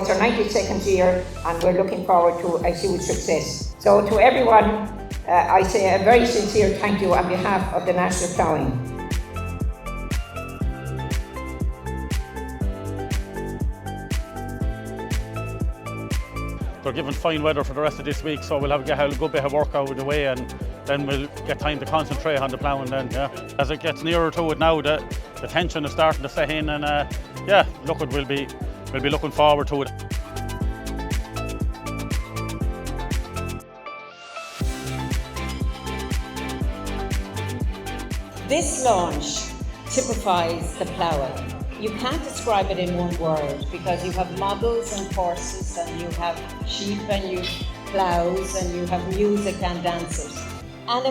It's our 92nd year and we're looking forward to a huge success. So to everyone, I say a very sincere thank you on behalf of the National Ploughing. They're given fine weather for the rest of this week, so we'll get a good bit of work out of the way, and then we'll get time to concentrate on the ploughing then, yeah. As it gets nearer to it now, the tension is starting to set in, and yeah, look, we'll be looking forward to it. This launch typifies the ploughing. You can't describe it in one word because you have models and horses and you have sheep and you have ploughs and you have music and dancers. Anna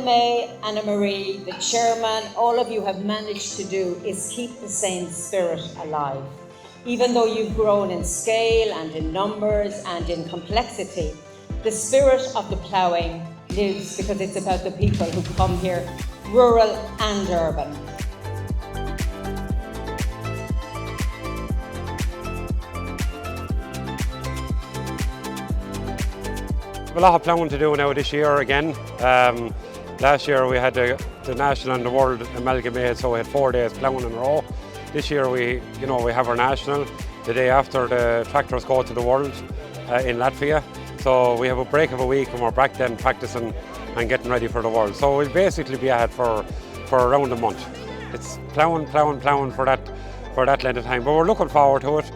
Marie, the chairman, all of you have managed to do is keep the same spirit alive. Even though you've grown in scale and in numbers and in complexity, the spirit of the ploughing lives because it's about the people who come here, rural and urban. A lot of ploughing to do now this year again. Last year we had the national and the world amalgamated, so we had 4 days ploughing in a row. This year we have our national the day after the tractors go to the world in Latvia. So we have a break of a week and we're back then practicing and getting ready for the world. So we'll basically be ahead for around a month. It's ploughing for that length of time, but we're looking forward to it.